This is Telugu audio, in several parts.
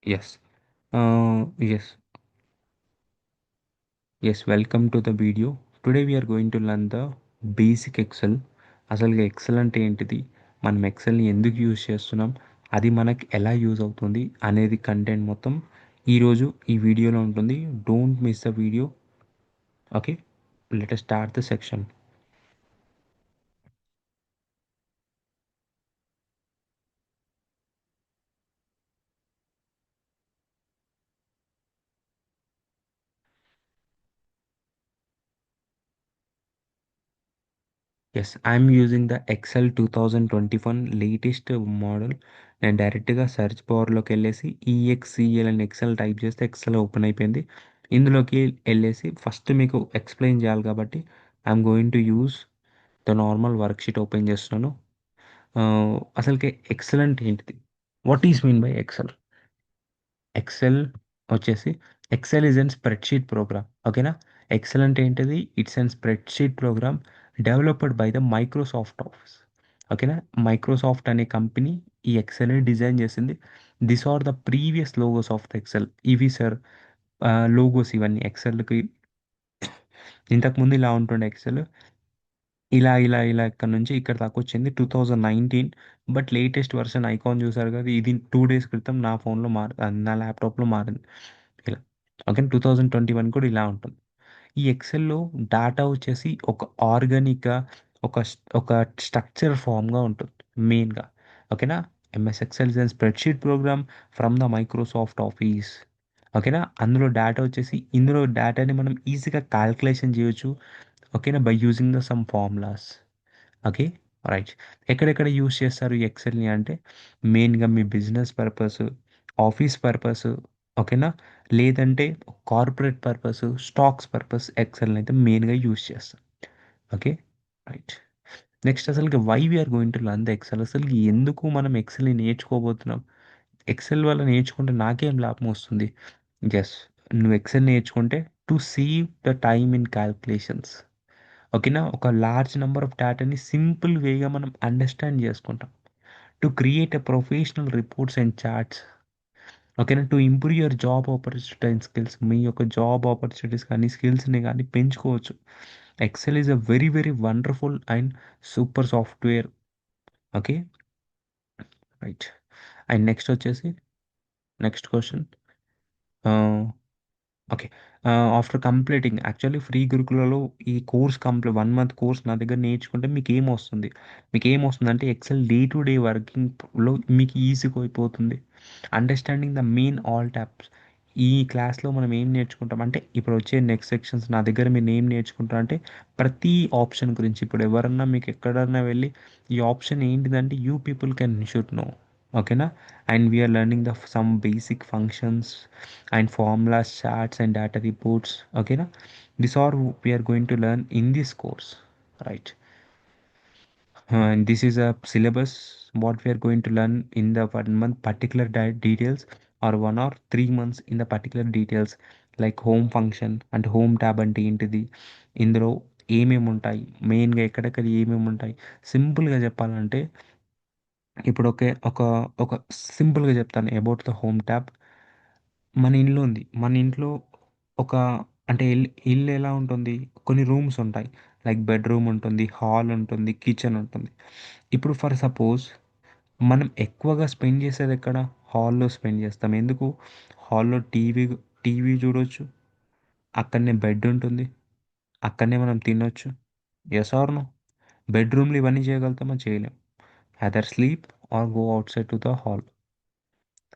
Yes. Yes. Yes. Welcome to the video. Today we are going to learn the basic Excel. అసలుగా ఎక్సెల్ అంటే ఏంటిది, మనం ఎక్సెల్ని ఎందుకు యూజ్ చేస్తున్నాం, అది మనకి ఎలా యూజ్ అవుతుంది అనేది కంటెంట్ మొత్తం ఈరోజు ఈ వీడియోలో ఉంటుంది. Don't miss the video. Okay, let us start the section. Yes, I'm using the Excel 2021 latest model. నేను డైరెక్ట్గా సెర్చ్ బార్లోకి వెళ్ళేసి ఈఎక్స్సిఎల్ అని ఎక్సెల్ టైప్ చేస్తే ఎక్సెల్ ఓపెన్ అయిపోయింది. ఇందులోకి వెళ్ళేసి ఫస్ట్ మీకు ఎక్స్ప్లెయిన్ చేయాలి కాబట్టి I'm going to use the normal worksheet open చేస్తున్నాను. అసలుకి ఎక్సెల్ అంటే ఏంటిది, what is mean by Excel? Excel వచ్చేసి Excel is an spreadsheet program. ఓకేనా? ఎక్సెల్ అంటే ఏంటిది? It's an spreadsheet program developed by the Microsoft Office. ఓకేనా? మైక్రోసాఫ్ట్ అనే కంపెనీ ఈ ఎక్సెల్ని డిజైన్ చేసింది. This are the previous logos of the Excel. ఇవి సార్ లోగోస్ ఇవన్నీ ఎక్సెల్కి. ఇంతకుముందు ఇలా ఉంటుండే ఎక్సెల్, ఇలా ఇలా ఇలా ఇక్కడ నుంచి ఇక్కడ దాకా వచ్చింది 2019. బట్ లేటెస్ట్ వర్షన్ ఐకాన్ చూసారు కదా, ఇది 2 days క్రితం నా ఫోన్లో నా ల్యాప్టాప్లో మారింది ఇలా. ఓకే, 2021 కూడా ఇలా ఉంటుంది. ఈ ఎక్సెల్‌లో డేటా వచ్చేసి ఒక ఆర్గానిక్‌గా, ఒక స్ట్రక్చర్ ఫామ్‌గా ఉంటుంది మెయిన్‌గా. ఓకేనా? MS Excel is a spreadsheet program from the Microsoft Office. ఓకేనా? అందులో డేటా వచ్చేసి ఇందులో డేటాని మనం ఈజీగా కాలిక్యులేషన్ చేయొచ్చు. ఓకేనా? By using the sum formulas. Okay, right. ఎక్కడెక్కడ యూజ్ చేస్తారు ఈ ఎక్సెల్ని అంటే మెయిన్గా మీ బిజినెస్ పర్పస్, ఆఫీస్ పర్పస్. ఓకేనా? లేదంటే కార్పొరేట్ పర్పస్, స్టాక్స్ పర్పస్ ఎక్సెల్ని అయితే మెయిన్గా యూజ్ చేస్తాం. Okay, right. నెక్స్ట్ అసలుకి why we're going to learn the Excel, అసలు ఎందుకు మనం ఎక్సెల్ని నేర్చుకోబోతున్నాం? ఎక్సెల్ వల్ల నేర్చుకుంటే నాకేం లాభం వస్తుంది? ఎస్, నువ్వు ఎక్సెల్ నేర్చుకుంటే to save the time in calculations. ఓకేనా? ఒక లార్జ్ నెంబర్ ఆఫ్ డేటాని సింపుల్ వేగా మనం అండర్స్టాండ్ చేసుకుంటాం. To create a professional reports and charts. ఓకేనా? To improve your job opportunity and skills. మీ యొక్క జాబ్ ఆపర్చునిటీస్ కానీ స్కిల్స్ని కానీ పెంచుకోవచ్చు. Excel is a very very wonderful and super software. Okay, right. And next వచ్చేసి next question. Okay. After completing actually free గురుకులలో ఈ కోర్స్ 1 month కోర్స్ నా దగ్గర నేర్చుకుంటే మీకేమొస్తుంది? మీకేమొస్తుందంటే ఎక్సెల్ డే టు డే వర్కింగ్‌లో మీకు ఈజీగా అయిపోతుంది. Understanding the main all tops. ఈ క్లాస్‌లో మనం ఏం నేర్చుకుంటాం అంటే ఇప్పుడు వచ్చే నెక్స్ట్ సెక్షన్స్ నా దగ్గర మీరు ఏం నేర్చుకుంటారంటే ప్రతి ఆప్షన్ గురించి. ఇప్పుడు ఎవరన్నా మీకు ఎక్కడన్నా వెళ్ళి ఈ ఆప్షన్ ఏంటిదంటే you people can should know. ఓకేనా? And we are learning the some basic functions and formulas, charts, and data reports. Okay, na? This all we are going to learn in this course, right? And this is a syllabus. What we are going to learn in the 1 month particular details, or 1 or 3 months in the particular details, like home function and home tab అంటే ఏంటిది, ఇందులో ఏమేమి ఉంటాయి, మెయిన్గా ఎక్కడెక్కడ ఏమేమి ఉంటాయి. సింపుల్గా చెప్పాలంటే ఇప్పుడు ఒక సింపుల్గా చెప్తాను అబౌట్ ద హోమ్ ట్యాబ్. మన ఇల్లు ఉంది. మన ఇంట్లో ఒక అంటే ఇల్లు ఎలా ఉంటుంది? కొన్ని రూమ్స్ ఉంటాయి. లైక్ బెడ్‌రూమ్ ఉంటుంది, హాల్ ఉంటుంది, కిచెన్ ఉంటుంది. ఇప్పుడు ఫర్ సపోజ్ మనం ఎక్కువగా స్పెండ్ చేసేది ఎక్కడ? హాల్‌లో స్పెండ్ చేస్తాం. ఎందుకు? హాల్‌లో టీవీ చూడొచ్చు. అక్కడనే బెడ్ ఉంటుంది. అక్కడనే మనం తినొచ్చు. Yes or no? బెడ్‌రూమ్‌లో ఇవన్నీ చేయగలుగుతామా? చేయలేం. Either sleep or go outside to the hall.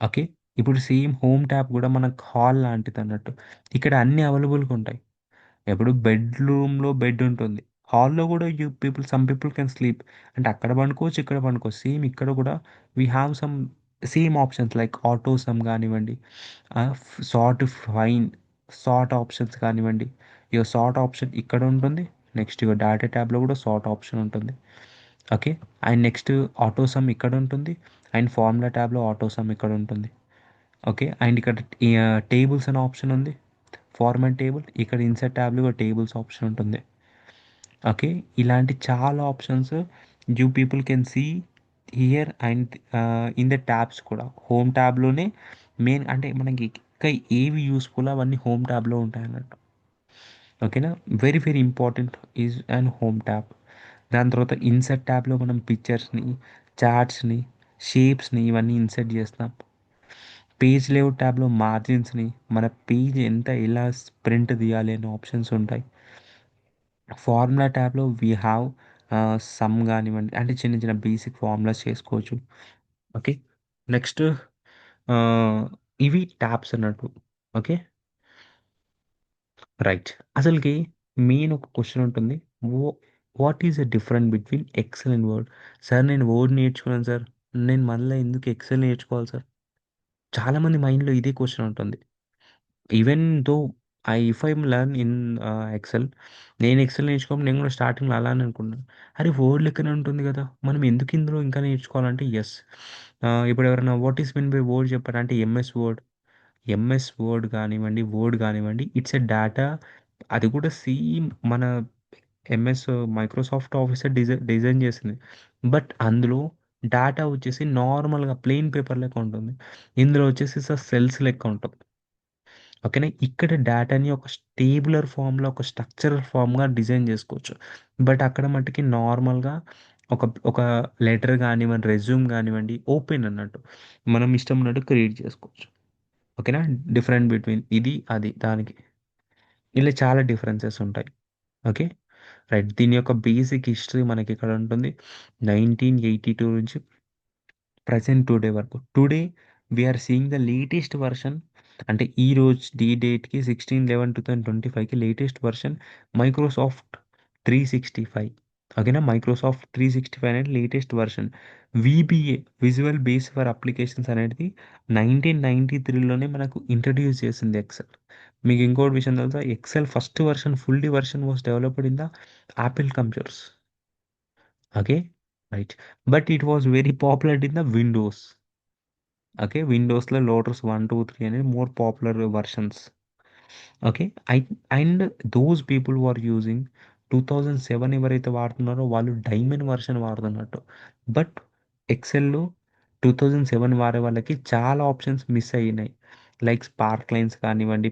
Okay. ఇప్పుడు సేమ్ హోమ్ ట్యాబ్ గూడా మనకు హాల్ లాంటిదన్నట్టు. ఇక్కడ అన్నీ అవైలబుల్‌గా ఉంటాయి. ఇప్పుడు బెడ్‌రూమ్‌లో బెడ్ ఉంటుంది. హాల్‌లో గూడా సమ్ పీపుల్ కెన్ స్లీప్. అంటే అక్కడ పండుకోవచ్చు, ఇక్కడ పండుకోవచ్చు. సేమ్ ఇక్కడ గూడా we have some same options like auto sum గానివ్వండి, సార్ట్ ఫైండ్ సార్ట్ ఆప్షన్స్ కానివ్వండి. ఇగ సార్ట్ ఆప్షన్ ఇక్కడ ఉంటుంది. నెక్స్ట్ ఇగ డేటా ట్యాబ్‌లో గూడా సార్ట్ ఆప్షన్ ఉంటుంది. Okay. And next auto sum ఇక్కడ ఉంటుంది. అండ్ ఫార్ములా ట్యాబ్‌లో ఆటో సమ్ ఇక్కడ ఉంటుంది. ఓకే. అండ్ ఇక్కడ టేబుల్స్ అనే ఆప్షన్ ఉంది. ఫార్మాట్ టేబుల్ ఇక్కడ ఇన్సర్ట్ ట్యాబ్‌లో టేబుల్స్ ఆప్షన్ ఉంటుంది. ఓకే. ఇలాంటి చాలా options you people can see here and in the tabs కూడా. హోమ్ ట్యాబ్‌లోనే మెయిన్ అంటే మనకి ఇంకా ఏవి యూస్ఫుల్ అవన్నీ హోమ్ ట్యాబ్లో ఉంటాయి అన్నట్టు. ఓకేనా. Very very important is and home tab. దాని తర్వాత ఇన్సర్ట్ ట్యాబ్లో మనం పిక్చర్స్ని, చార్ట్స్ని, షేప్స్ని ఇవన్నీ ఇన్సర్ట్ చేస్తాం. పేజ్ లేఅవుట్ ట్యాబ్లో మార్జిన్స్ని, మన పేజ్ ఎంత ఎలా ప్రింట్ తీయాలి అనే ఆప్షన్స్ ఉంటాయి. ఫార్ములా ట్యాబ్లో వీ హ్యావ్ సమ్ కానివ్వండి, అంటే చిన్న చిన్న బేసిక్ ఫార్ములాస్ చేసుకోవచ్చు. ఓకే. నెక్స్ట్ ఇవి ట్యాబ్స్ అన్నట్టు. ఓకే. రైట్. అసలుకి మెయిన్ ఒక క్వశ్చన్ ఉంటుంది. What is the difference between Excel and Word? Sir నేను వర్డ్ నేర్చుకున్నాను సార్, నేను మళ్ళీ ఎందుకు ఎక్సెల్ నేర్చుకోవాలి సార్? చాలామంది మైండ్లో ఇదే క్వశ్చన్ ఉంటుంది. Even though if I'm learn in Excel, నేను ఎక్సెల్ నేర్చుకోవడం నేను కూడా స్టార్టింగ్లో అలానే అనుకున్నాను. అరే వర్డ్ లెక్కనే ఉంటుంది కదా, మనం ఎందుకు ఇందులో ఇంకా నేర్చుకోవాలంటే ఎస్. ఇప్పుడు ఎవరైనా what is mean by word చెప్పారంటే ఎంఎస్ వర్డ్ కానివ్వండి, వర్డ్ కానివ్వండి, ఇట్స్ ఎ డేటా. అది కూడా సేమ్ మన ఎంఎస్ మైక్రోసాఫ్ట్ ఆఫీస్ డిజైన్ చేసింది. బట్ అందులో డేటా వచ్చేసి నార్మల్గా ప్లెయిన్ పేపర్ లెక్క ఉంటుంది. ఇందులో వచ్చేసి సెల్స్ లెక్క ఉంటుంది. ఓకేనా. ఇక్కడ డేటాని ఒక స్టేబులర్ ఫామ్లో, ఒక స్ట్రక్చరల్ ఫామ్గా డిజైన్ చేసుకోవచ్చు. బట్ అక్కడ మట్టుకి నార్మల్గా ఒక ఒక లెటర్ కానివ్వండి, రెజ్యూమ్ కానివ్వండి, ఓపెన్ అన్నట్టు మనం ఇష్టం ఉన్నట్టు క్రియేట్ చేసుకోవచ్చు. ఓకేనా. డిఫరెంట్ బిట్వీన్ ఇది అది దానికి ఇలా చాలా డిఫరెన్సెస్ ఉంటాయి. ఓకే. రైట్. దీని యొక్క బేసిక్ హిస్టరీ మనకి ఇక్కడ ఉంటుంది. 1982 నుంచి ప్రజెంట్ టుడే వరకు. Today we're seeing the latest version. అంటే ఈ రోజు డేట్కి 16/11/2025కి లేటెస్ట్ వర్షన్ మైక్రోసాఫ్ట్ 365. ఓకేనా. మైక్రోసాఫ్ట్ 365 అనేది latest version. VBA, visual base for applications అనేది 1993లోనే మనకు ఇంట్రడ్యూస్ చేసింది ఎక్సెల్. మీకు ఇంకోటి విషయం తెలుసా, Excel first version fully version was developed in the Apple computers. Okay. Right. But it was very popular in the Windows. Okay. విండోస్లో లోటస్ 1, 2, 3 అనేది more popular versions. Okay. I and those people are using 2007 ఎవరైతే వాడుతున్నారో వాళ్ళు డైమండ్ వర్షన్ వాడుతున్నట్టు. బట్ ఎక్సెల్లో 2007 వాడే వాళ్ళకి చాలా ఆప్షన్స్ మిస్ అయినాయి. లైక్ స్పార్క్ లైన్స్ కానివ్వండి,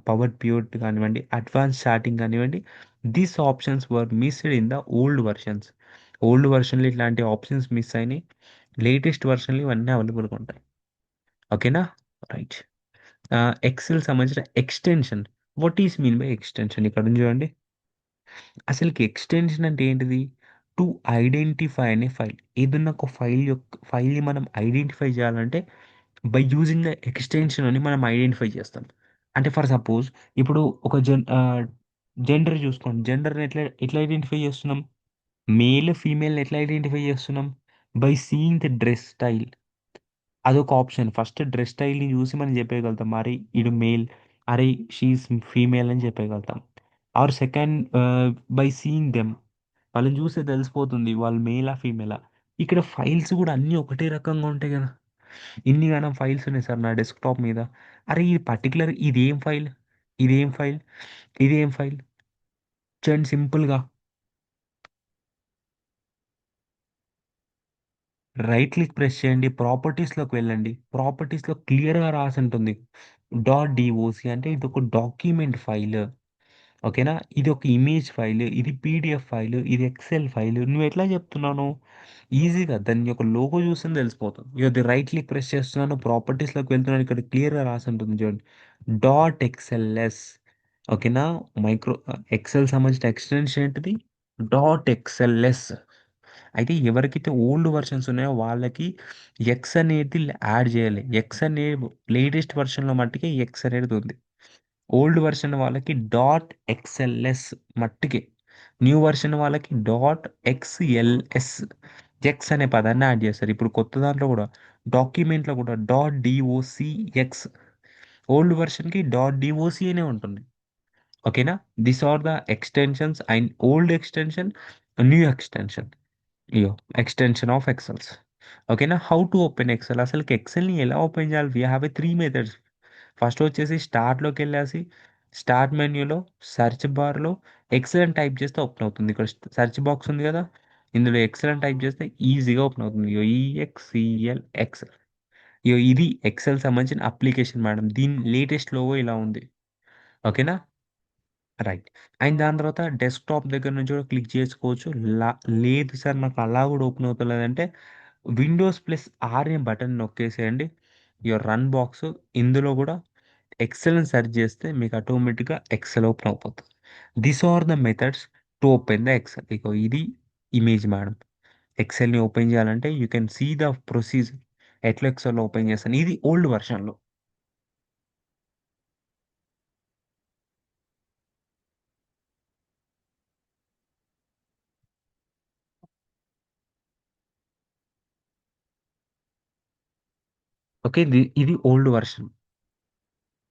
పవర్ ప్యూర్ కానివ్వండి, అడ్వాన్స్ చాటింగ్ కానివ్వండి. These options were missed in the old versions. Old వర్షన్లో ఇట్లాంటి ఆప్షన్స్ మిస్ అయినాయి. లేటెస్ట్ వర్షన్లు ఇవన్నీ అవైలబుల్గా ఉంటాయి. ఓకేనా. రైట్. ఎక్సెల్ సంబంధించిన extension. What is mean by extension? ఇక్కడ ఉంది చూడండి. అసలుకి ఎక్స్టెన్షన్ అంటే ఏంటిది? టు ఐడెంటిఫై అనే ఫైల్. ఏదన్నా ఒక ఫైల్ని మనం ఐడెంటిఫై చేయాలంటే బై యూజింగ్ ద ఎక్స్టెన్షన్ అని మనం ఐడెంటిఫై చేస్తాం. అంటే ఫర్ సపోజ్ ఇప్పుడు ఒక జెండర్ చూసుకోండి. జెండర్ని ఎట్లా ఎట్లా ఐడెంటిఫై చేస్తున్నాం? మేల్ ఫీమేల్ని ఎట్లా ఐడెంటిఫై చేస్తున్నాం? By seeing the dress style. అదొక ఆప్షన్. ఫస్ట్ డ్రెస్ స్టైల్‌ని చూసి మనం చెప్పేయగలుగుతాం. అరే! ఈడు మేల్, అరే! షీ ఈస్ ఫీమేల్ అని చెప్పేయగలుగుతాం. Or second by seeing them. వాళ్ళని చూస్తే తెలిసిపోతుంది వాళ్ళు మేలా, ఫీమేలా. ఇక్కడ ఫైల్స్ కూడా అన్నీ ఒకటే రకంగా ఉంటాయి కదా! ఇన్నిగనం ఫైల్స్ ఉన్నాయి సార్ నా డెస్క్‌టాప్ మీద. అరే! ఈ పర్టిక్యులర్ ఇదేం ఫైల్? ఇదేం ఫైల్? ఇదేం ఫైల్? చూడండి సింపుల్‌గా రైట్ క్లిక్ ప్రెస్ చేయండి. ప్రాపర్టీస్‌లోకి వెళ్ళండి. ప్రాపర్టీస్‌లో క్లియర్‌గా రాసుంటుంది. డాట్ అంటే ఇదొక డాక్యుమెంట్ ఫైల్. ఓకేనా. ఇది ఒక ఇమేజ్ ఫైల్, ఇది పీడిఎఫ్ ఫైల్, ఇది ఎక్సెల్ ఫైల్. నువ్వు ఎట్లా చెప్తున్నాను? ఈజీగా దాని యొక్క లోగో చూస్తేనే తెలిసిపోతుంది. ఇది రైట్ క్లిక్ ప్రెస్ చేస్తున్నాను, ప్రాపర్టీస్‌లోకి వెళ్తున్నాను. ఇక్కడ క్లియర్‌గా రాసుంటుంది చూడండి. .xls. ఓకేనా. ఎక్సెల్ సంబంధించిన ఎక్స్‌టెన్షన్ ఏంటిది? .xls. అయితే ఎవరికైతే ఓల్డ్ వెర్షన్స్ ఉన్నాయో వాళ్ళకి ఎక్స్ అనేది యాడ్ చేయాలి. ఎక్స్ అనే లేటెస్ట్ వెర్షన్‌లో మట్టికే ఎక్స్ అనేది ఉంది. ఓల్డ్ వెర్షన్ వాళ్ళకి .xls మట్టికే. న్యూ వెర్షన్ వాళ్ళకి .xls. ఎక్స్ అనే పదాన్ని యాడ్ చేస్తారు. ఇప్పుడు కొత్త దాంట్లో కూడా డాక్యుమెంట్‌లో కూడా .docx. ఓల్డ్ వెర్షన్‌కి .doc అనే ఉంటుంది. ఓకేనా. This are the extensions and old extension, new extension. ఇగో ఎక్స్టెన్షన్ ఆఫ్ ఎక్సెల్స్. ఓకేనా. How to open Excel? అసలుకి ఎక్సెల్ని ఎలా ఓపెన్ చేయాలి? We have a 3 methods. First వచ్చేసి స్టార్ట్లోకి వెళ్ళేసి స్టార్ట్ మెన్యూలో సెర్చ్ బార్లో ఎక్సెల్ అని టైప్ చేస్తే ఓపెన్ అవుతుంది. ఇక్కడ సెర్చ్ బాక్స్ ఉంది కదా, ఇందులో ఎక్సెల్ అని టైప్ చేస్తే ఈజీగా ఓపెన్ అవుతుంది. ఈఎక్సిఎల్ ఎక్సెల్. ఇగో ఇది ఎక్సెల్ సంబంధించిన అప్లికేషన్ మేడం. దీని లేటెస్ట్ లోగో ఇలా ఉంది. ఓకేనా? రైట్. అండ్ దాని తర్వాత డెస్క్‌టాప్ దగ్గర నుంచి కూడా క్లిక్ చేసుకోవచ్చు. లా లేదు సార్ నాకు అలా కూడా ఓపెన్ అవుతలేదంటే విండోస్ ప్లస్ ఆర్ అనే బటన్ నొక్కేసేయండి. యువర్ రన్ బాక్స్ ఇందులో కూడా ఎక్సెల్‌ని సెర్చ్ చేస్తే మీకు ఆటోమేటిక్‌గా ఎక్సెల్ ఓపెన్ అయిపోతది. These are the methods to open the Excel. ఇగో ఇది ఇమేజ్ మేడం. ఎక్సెల్‌ని ఓపెన్ చేయాలంటే you can see the procedure. ఎట్లా ఎక్సెల్‌లో ఓపెన్ చేస్తాను. ఇది ఓల్డ్ వెర్షన్‌లో. ఓకే. ఇది old version.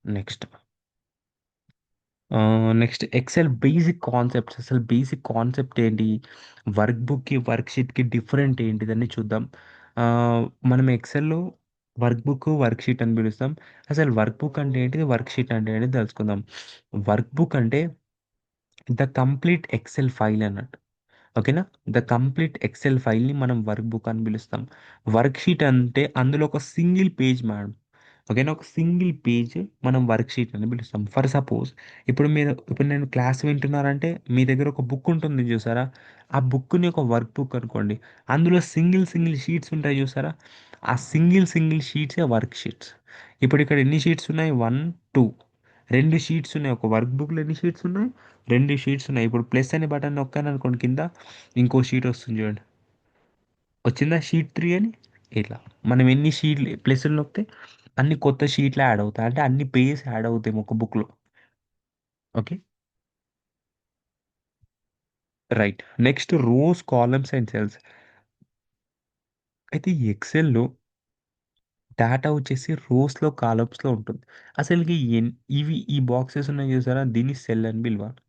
Next. Next Excel basic concepts. అసలు బేసిక్ కాన్సెప్ట్ ఏంటి? వర్క్ బుక్‌కి, వర్క్ షీట్‌కి డిఫరెంట్ ఏంటిదని చూద్దాం. మనం ఎక్సెల్‌లో వర్క్ బుక్, వర్క్ షీట్ అని పిలుస్తాం. అసలు వర్క్ బుక్ అంటే ఏంటిది? వర్క్ షీట్ అంటే ఏంటిది తెలుసుకుందాం. వర్క్ బుక్ అంటే ద కంప్లీట్ ఎక్సెల్ ఫైల్ అన్నట్టు. ఓకేనా? ద కంప్లీట్ ఎక్సెల్ ఫైల్‌ని మనం వర్క్ బుక్ అని పిలుస్తాం. వర్క్ షీట్ అంటే అందులో ఒక సింగిల్ పేజ్ మేడం. ఓకేనా? ఒక సింగిల్ పేజ్ మనం వర్క్ షీట్ అని పిలుస్తాం. ఫర్ సపోజ్ ఇప్పుడు నేను క్లాస్ వింటున్నానంటే మీ దగ్గర ఒక బుక్ ఉంటుంది చూసారా? ఆ బుక్‌ని ఒక వర్క్ బుక్ అనుకోండి. అందులో సింగిల్ సింగిల్ షీట్స్ ఉంటాయి చూసారా? ఆ సింగిల్ సింగిల్ షీట్సే వర్క్ షీట్స్. ఇప్పుడు ఇక్కడ ఎన్ని షీట్స్ ఉన్నాయి? 1, 2 2 షీట్స్ ఉన్నాయి. ఒక వర్క్ బుక్‌లో ఎన్ని షీట్స్ ఉన్నాయి? 2 షీట్స్ ఉన్నాయి. ఇప్పుడు ప్లస్ అనే బటన్ నొక్కాననుకోండి కింద ఇంకో షీట్ వస్తుంది చూడండి. వచ్చిందా షీట్ 3 అని? ఇట్లా. మనం ఎన్ని షీట్లు ప్లస్‌లు నొక్కితే అన్ని కొత్త షీట్లు యాడ్ అవుతాయి. అంటే అన్ని పేజెస్ యాడ్ అవుతాయి ఒక బుక్‌లో. Okay. Right. Next rows, columns and cells. అయితే ఈ ఎక్సెల్‌లో డేటా వచ్చేసి రోస్‌లో, కాలమ్స్‌లో ఉంటుంది. అసలుకి ఈ బాక్సెస్ ఉన్నాయి చూసారా? దీన్ని సెల్ అని పిలవాలి.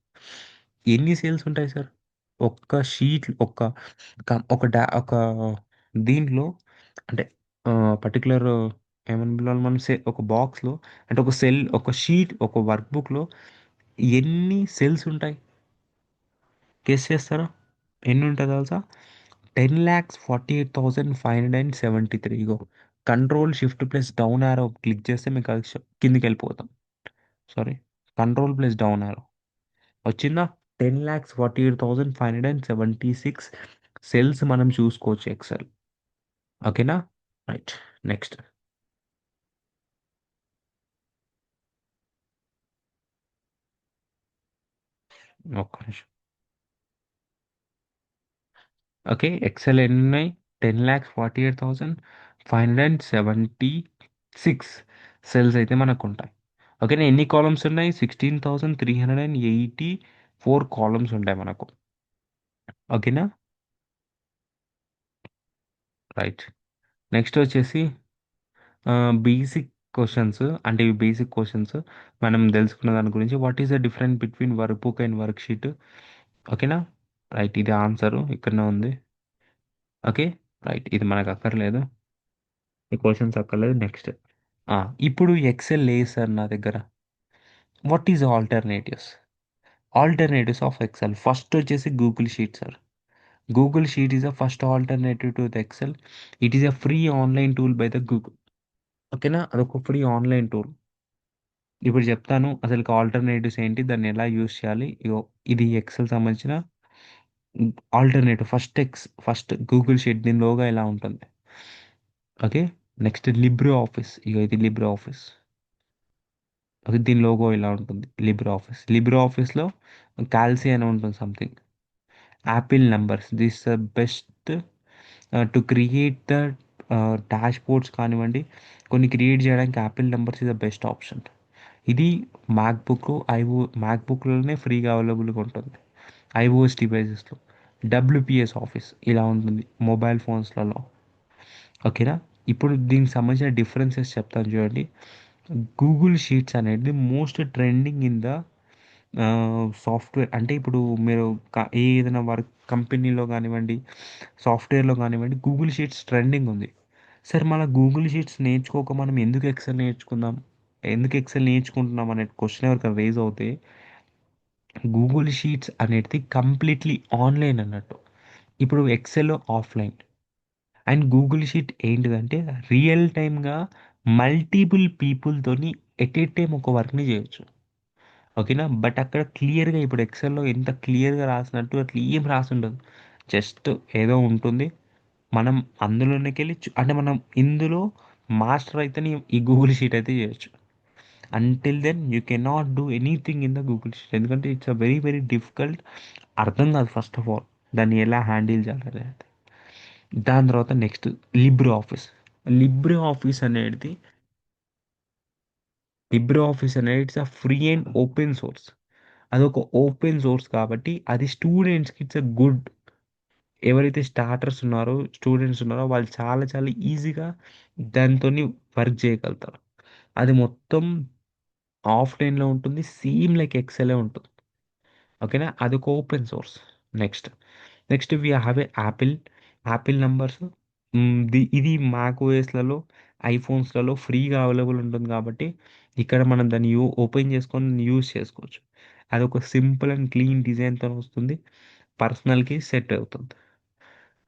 ఎన్ని సెల్స్ ఉంటాయి సార్? ఒక్క షీట్ ఒక ఒక దీంట్లో అంటే పర్టిక్యులర్ ఏమని పిలవాలి మనం ఒక బాక్స్‌లో అంటే ఒక సెల్, ఒక షీట్, ఒక వర్క్ బుక్‌లో ఎన్ని సెల్స్ ఉంటాయి? గెస్ చేస్తారా? ఎన్ని ఉంటాయి తెలుసా? 10,48,573 ఇగో control shift plus down arrow click చేస్తే మీకు అది కిందికెళ్ళిపోతాం. Sorry. Control plus down arrow వచ్చిందా? 10,48,576 సెల్స్ మనం చూసుకోవచ్చు ఎక్సెల్. ఓకేనా? రైట్. నెక్స్ట్. ఒక్క నిమిషం. ఓకే. ఎక్సెల్ ఎన్నున్నాయి? 10,48,576 సెల్స్ అయితే మనకుంటాయి. ఓకేనా? ఎన్ని కాలమ్స్ ఉన్నాయి? 16,384 కాలమ్స్ ఉంటాయి మనకు. ఓకేనా? రైట్. నెక్స్ట్ వచ్చేసి బేసిక్ క్వెషన్స్ అంటే ఇవి బేసిక్ క్వెషన్స్ మనం తెలుసుకున్న దాని గురించి. What is the difference between work book and work sheet? ఓకేనా? రైట్. ఇది ఆన్సరు ఇక్కడనే ఉంది. ఓకే. రైట్. ఇది మనకు అక్కర్లేదు. ఈ క్వెషన్స్ అక్కర్లేదు. నెక్స్ట్. ఇప్పుడు ఎక్సెల్ లేదు సార్ నా దగ్గర. What is alternatives? Alternatives of Excel first వచ్చేసి Google sheet sir. Google sheet is the first alternative to the Excel. It is a free online tool by the Google. ఓకేనా? అదొక ఫ్రీ ఆన్లైన్ టూల్. ఇప్పుడు చెప్తాను అసలు ఆల్టర్నేటివ్స్ ఏంటి? దాన్ని ఎలా యూజ్ చేయాలి? ఇగో ఇది ఎక్సెల్ సంబంధించిన ఆల్టర్నేటివ్. ఫస్ట్ గూగుల్ షీట్ దీని లోగో ఇలా ఉంటుంది. ఓకే. Next Libre Office. ఇగో ఇది లిబ్రే ఆఫీస్. ఓకే. దీని లోగో ఇలా ఉంటుంది. Libre Office. లిబ్రే ఆఫీస్‌లో కాల్సి అని ఉంటుంది something. Apple Numbers. This the best to create the dashboards కానివ్వండి, కొన్ని క్రియేట్ చేయడానికి Apple Numbers is the best option. ఇది మ్యాక్‌బుక్‌లోనే ఫ్రీగా అవైలబుల్‌గా ఉంటుంది. ఐఓఎస్ డివైసెస్‌లో. డబ్ల్యూపీఎస్ ఆఫీస్ ఇలా ఉంటుంది మొబైల్ ఫోన్స్‌లలో. ఓకేనా? ఇప్పుడు దీనికి సంబంధించిన డిఫరెన్సెస్ చెప్తాను చూడండి. గూగుల్ షీట్స్ అనేది most trending in the software. అంటే ఇప్పుడు మీరు ఏదైనా వర్క్ కంపెనీలో గానివ్వండి, సాఫ్ట్‌వేర్‌లో గానివ్వండి, గూగుల్ షీట్స్ ట్రెండింగ్ ఉంది. సరే మన గూగుల్ షీట్స్ నేర్చుకోక మనం ఎందుకు ఎక్సెల్ నేర్చుకుందాం? ఎందుకు ఎక్సెల్ నేర్చుకుంటున్నాం అనే క్వెషన్ ఎవరికైనా రైజ్ అవుతే, గూగుల్ షీట్స్ అనేది కంప్లీట్‌లీ ఆన్‌లైన్ అన్నట్టు. ఇప్పుడు Excel offline. And Google sheet ఏంటిదంటే రియల్ టైమ్గా మల్టిపుల్ పీపుల్తోని ఎట్ ఏ టైం ఒక వర్క్ని చేయొచ్చు. ఓకేనా, బట్ అక్కడ క్లియర్గా ఇప్పుడు ఎక్సెల్లో ఎంత క్లియర్గా రాసినట్టు అట్లా ఏం రాసి ఉండదు. జస్ట్ ఏదో ఉంటుంది. మనం అందులోనికి వెళ్ళి అంటే మనం ఇందులో మాస్టర్ అయితేనే ఈ గూగుల్ షీట్ అయితే చేయొచ్చు. Until then you cannot do anything in the Google sheet, ఎందుకంటే it's a very very difficult. అర్థం కాదు ఫస్ట్ ఆఫ్ ఆల్ దాన్ని ఎలా హ్యాండిల్ చేయాలి. దాని తర్వాత next Libre Office. Libre office అనేది లిబ్రే ఆఫీస్ అనేది it's a free and open source. అదొక ఓపెన్ సోర్స్ కాబట్టి అది స్టూడెంట్స్కి ఇట్స్ అ గుడ్. ఎవరైతే స్టార్టర్స్ ఉన్నారో స్టూడెంట్స్ ఉన్నారో వాళ్ళు చాలా చాలా ఈజీగా దాంతో వర్క్ చేయగలుగుతారు. అది మొత్తం ఆఫ్లైన్లో ఉంటుంది, సేమ్ లైక్ ఎక్సెలే ఉంటుంది. ఓకేనా, అది ఒక open source. Next next we have a Apple. Apple numbers ఇది మ్యాక్ ఓఎస్లలో ఐఫోన్స్లలో ఫ్రీగా అవైలబుల్ ఉంటుంది కాబట్టి ఇక్కడ మనం దాన్ని ఓపెన్ చేసుకొని యూజ్ చేసుకోవచ్చు. అది ఒక సింపుల్ అండ్ క్లీన్ డిజైన్తో వస్తుంది, పర్సనల్కి సెట్ అవుతుంది.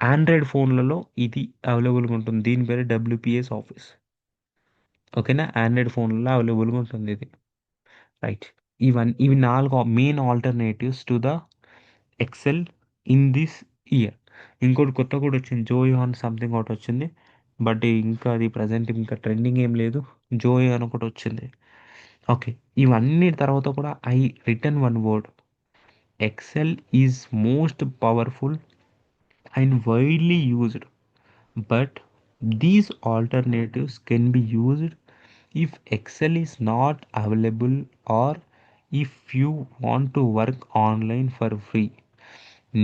ఆండ్రాయిడ్ ఫోన్లలో ఇది అవైలబుల్గా ఉంటుంది, దీని పేరు డబ్ల్యూపిఎస్ ఆఫీస్. ఓకేనా, ఆండ్రాయిడ్ ఫోన్లలో అవైలబుల్గా ఉంటుంది ఇది. రైట్, ఇవి నాలుగు main alternatives to the XL in this year. ఇంకోటి కొత్త కూడా వచ్చింది, జోయాన్ సంథింగ్ ఒకటి వచ్చింది. బట్ ఇంకా అది ప్రజెంట్ ఇంకా ట్రెండింగ్ ఏం లేదు. జోయాన్ ఒకటి వచ్చింది. ఓకే, ఇవన్నీ తర్వాత కూడా I return one word: Excel is most powerful and widely used, but these alternatives can be used if Excel is not available or if you want to work online for free.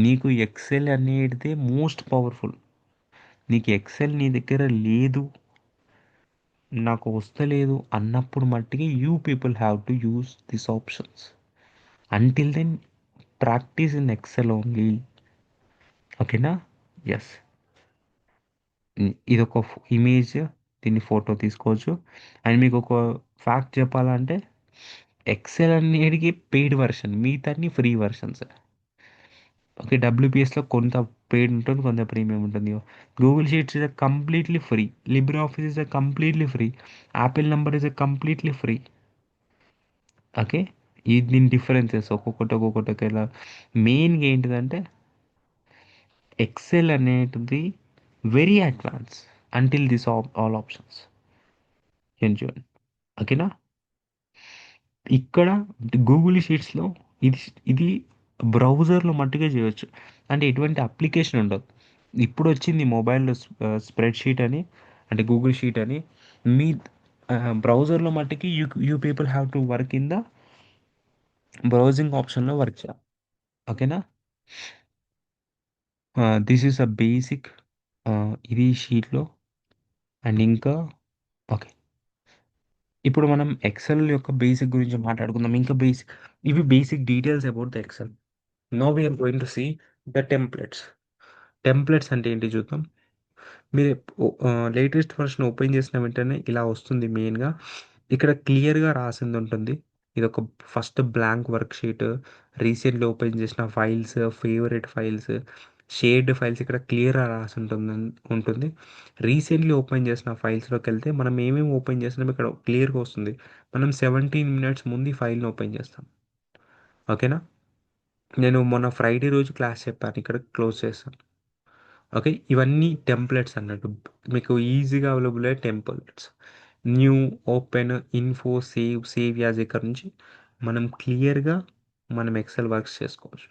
నీకు ఎక్సెల్ అనేది మోస్ట్ పవర్ఫుల్. నీకు ఎక్సెల్ నీ దగ్గర లేదు, నాకు వస్తలేదు అన్నప్పుడు మట్టికి you people have to use this options. Until then practice in Excel only. ఓకేనా. ఎస్, ఇదొక ఇమేజ్, దీన్ని ఫోటో తీసుకోవచ్చు. అండ్ మీకు ఒక ఫ్యాక్ట్ చెప్పాలంటే ఎక్సెల్ అన్నిటికీ పెయిడ్ వర్షన్, మిగతాన్ని ఫ్రీ వర్షన్స్. ఓకే, డబ్ల్యూపీఎస్లో కొంత పెయిడ్ ఉంటుంది, కొంత ప్రీమియం ఉంటుంది. Google sheets is completely free, Libre Office is completely free, Apple number is completely free. Okay, ఈ దీని డిఫరెన్సెస్ ఒక్కొక్కటి ఒకేలా. మెయిన్గా ఏంటిదంటే ఎక్సెల్ అనేది very advance until this all options. చూడండి. ఓకేనా, ఇక్కడ గూగుల్ షీట్స్లో ఇది ఇది బ్రౌజర్లో మట్టుగా చేయొచ్చు, అంటే ఎటువంటి అప్లికేషన్ ఉండదు. ఇప్పుడు వచ్చింది మొబైల్లో స్ప్రెడ్ షీట్ అని, అంటే గూగుల్ షీట్ అని. మీ బ్రౌజర్లో మట్టుకి you people have to work in the browsing ఆప్షన్లో వర్క్ చేయాలి. ఓకేనా, దిస్ ఈస్ అ బేసిక్ ఇది షీట్లో. అండ్ ఇంకా ఓకే, ఇప్పుడు మనం ఎక్సెల్ యొక్క బేసిక్ గురించి మాట్లాడుకుందాం. ఇంకా బేసిక్, ఇవి basic details about the Excel. No we're going to see the templates. Templates అంటే ఏంటి చూద్దాం. మీరు లేటెస్ట్ వర్షన్ ఓపెన్ చేసిన వెంటనే ఇలా వస్తుంది. మెయిన్గా ఇక్కడ క్లియర్గా రాసింది ఉంటుంది. ఇది ఒక first blank work sheet, recently open చేసిన files, favourite files, shared files ఇక్కడ క్లియర్గా రాసి ఉంటుంది. రీసెంట్లీ ఓపెన్ చేసిన ఫైల్స్లోకి వెళ్తే మనం ఏమేమి ఓపెన్ చేస్తున్నాం ఇక్కడ క్లియర్గా వస్తుంది. మనం 17 minutes ముందు ఈ ఫైల్ని ఓపెన్ చేస్తాం. ఓకేనా, నేను మొన్న ఫ్రైడే రోజు క్లాస్ చెప్పాను, ఇక్కడ క్లోజ్ చేస్తాను. ఓకే, ఇవన్నీ టెంప్లెట్స్ అన్నట్టు, మీకు ఈజీగా అవైలబుల్ అయ్యే templates. New, open, info, save as ఇక్కడ నుంచి మనం క్లియర్గా మనం ఎక్సెల్ వర్క్స్ చేసుకోవచ్చు.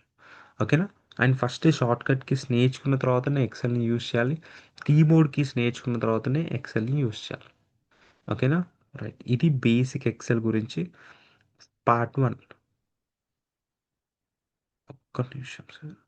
ఓకేనా, and first short cut keys నేర్చుకున్న తర్వాతనే ఎక్సెల్ని యూస్ చేయాలి, కీబోర్డ్ కీస్ నేర్చుకున్న తర్వాతనే ఎక్సెల్ని యూస్ చేయాలి. ఓకేనా, రైట్, ఇది బేసిక్ ఎక్సెల్ గురించి పార్ట్ 1. ఒక్క నిమిషం సార్.